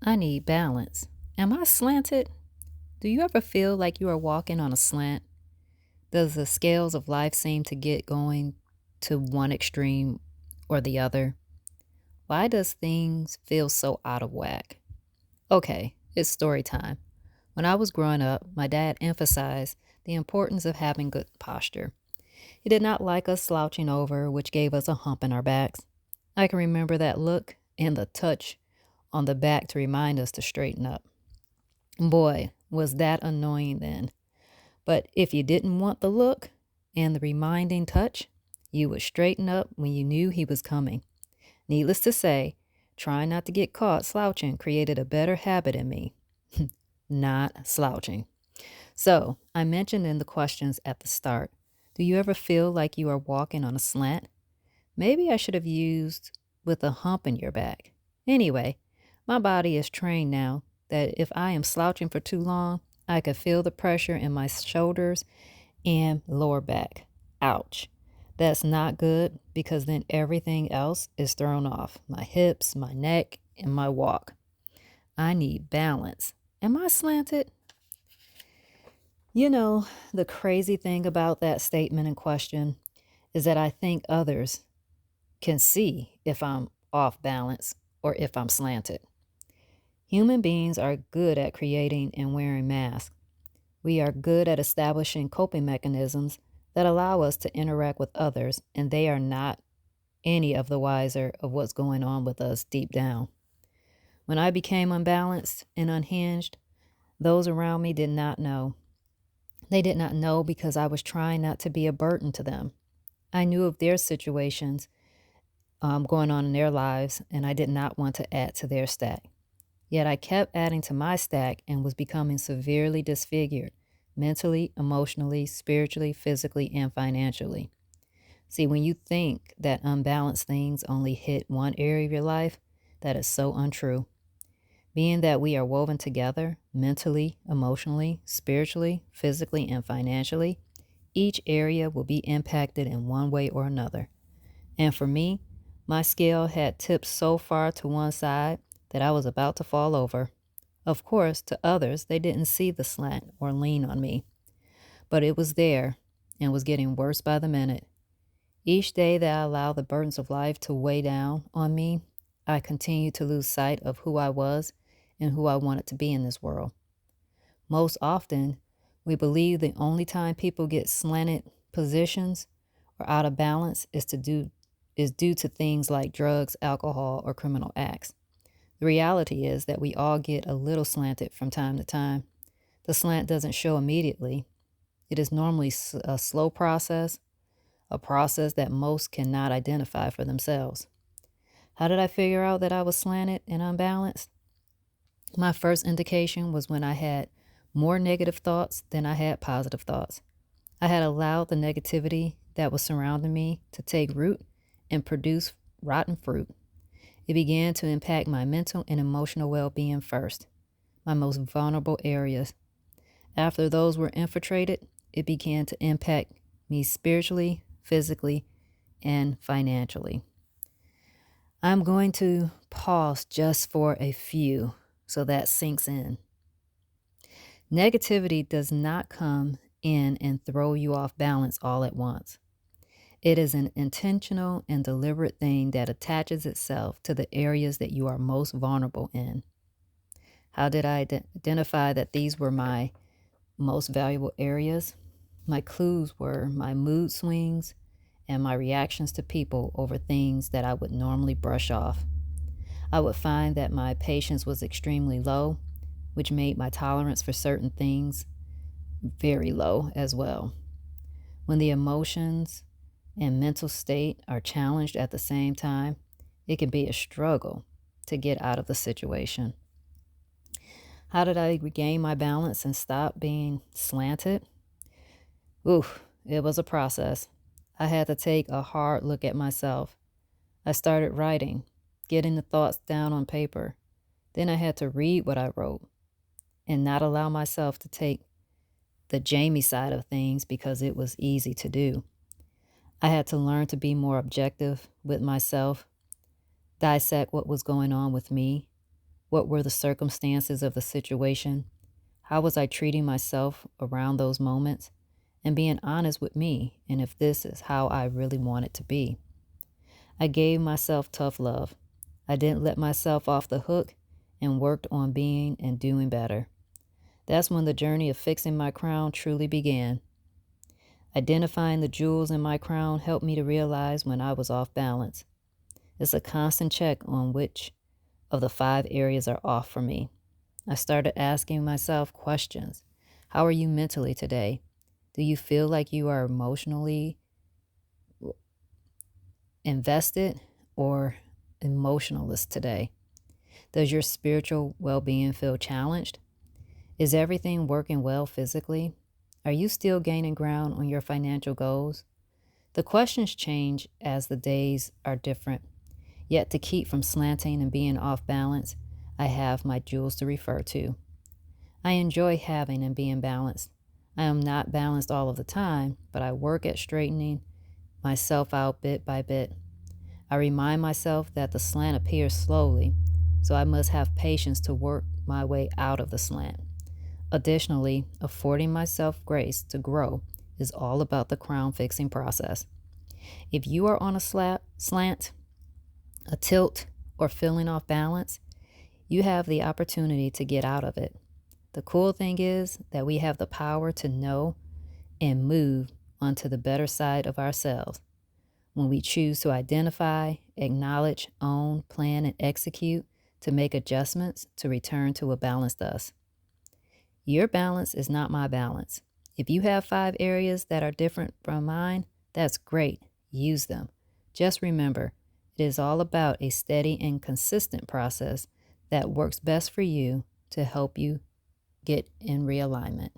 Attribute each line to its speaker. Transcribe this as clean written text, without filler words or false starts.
Speaker 1: I need balance. Am I slanted? Do you ever feel like you are walking on a slant? Does the scales of life seem to get going to one extreme or the other? Why does things feel so out of whack? Okay, it's story time. When I was growing up, my dad emphasized the importance of having good posture. He did not like us slouching over, which gave us a hump in our backs. I can remember that look and the touch on the back to remind us to straighten up. Boy, was that annoying then. But if you didn't want the look and the reminding touch, you would straighten up when you knew he was coming. Needless to say, trying not to get caught slouching created a better habit in me. Not slouching. So, I mentioned in the questions at the start, do you ever feel like you are walking on a slant? Maybe I should have used with a hump in your back. Anyway, my body is trained now that if I am slouching for too long, I can feel the pressure in my shoulders and lower back. Ouch. That's not good because then everything else is thrown off my hips, my neck, and my walk. I need balance. Am I slanted? You know, the crazy thing about that statement in question is that I think others can see if I'm off balance or if I'm slanted. Human beings are good at creating and wearing masks. We are good at establishing coping mechanisms that allow us to interact with others, and they are not any of the wiser of what's going on with us deep down. When I became unbalanced and unhinged, those around me did not know. They did not know because I was trying not to be a burden to them. I knew of their situations going on in their lives, and I did not want to add to their stack. Yet I kept adding to my stack and was becoming severely disfigured mentally, emotionally, spiritually, physically, and financially. See, when you think that unbalanced things only hit one area of your life, that is so untrue. Being that we are woven together mentally, emotionally, spiritually, physically, and financially, each area will be impacted in one way or another. And for me, my scale had tipped so far to one side that I was about to fall over. Of course, to others, they didn't see the slant or lean on me, but it was there and was getting worse by the minute. Each day that I allowed the burdens of life to weigh down on me, I continued to lose sight of who I was and who I wanted to be in this world. Most often, we believe the only time people get slanted positions or out of balance is due to things like drugs, alcohol, or criminal acts. The reality is that we all get a little slanted from time to time. The slant doesn't show immediately. It is normally a slow process, a process that most cannot identify for themselves. How did I figure out that I was slanted and unbalanced? My first indication was when I had more negative thoughts than I had positive thoughts. I had allowed the negativity that was surrounding me to take root and produce rotten fruit. It began to impact my mental and emotional well being first, my most vulnerable areas. After those were infiltrated, it began to impact me spiritually, physically, and financially. I'm going to pause just for a few so that sinks in. Negativity does not come in and throw you off balance all at once. It is an intentional and deliberate thing that attaches itself to the areas that you are most vulnerable in. How did I identify that these were my most valuable areas? My clues were my mood swings and my reactions to people over things that I would normally brush off. I would find that my patience was extremely low, which made my tolerance for certain things very low as well. When the emotions and mental state are challenged at the same time, it can be a struggle to get out of the situation. How did I regain my balance and stop being slanted? Oof, it was a process. I had to take a hard look at myself. I started writing, getting the thoughts down on paper. Then I had to read what I wrote and not allow myself to take the Jamie side of things because it was easy to do. I had to learn to be more objective with myself, dissect what was going on with me, What were the circumstances of the situation? How was I treating myself around those moments? And being honest with me and if this is how I really want it to be. I gave myself tough love. I didn't let myself off the hook and worked on being and doing better. That's when the journey of fixing my crown truly began. Identifying the jewels in my crown helped me to realize when I was off balance. It's a constant check on which of the 5 areas are off for me. I started asking myself questions. How are you mentally today? Do you feel like you are emotionally invested or emotionalist today? Does your spiritual well-being feel challenged? Is everything working well physically? Are you still gaining ground on your financial goals? The questions change as the days are different. Yet to keep from slanting and being off balance, I have my jewels to refer to. I enjoy having and being balanced. I am not balanced all of the time, but I work at straightening myself out bit by bit. I remind myself that the slant appears slowly, so I must have patience to work my way out of the slant. Additionally, affording myself grace to grow is all about the crown fixing process. If you are on a slant, a tilt, or feeling off balance, you have the opportunity to get out of it. The cool thing is that we have the power to know and move onto the better side of ourselves. When we choose to identify, acknowledge, own, plan, and execute to make adjustments to return to a balanced us. Your balance is not my balance. If you have 5 areas that are different from mine, that's great. Use them. Just remember, it is all about a steady and consistent process that works best for you to help you get in realignment.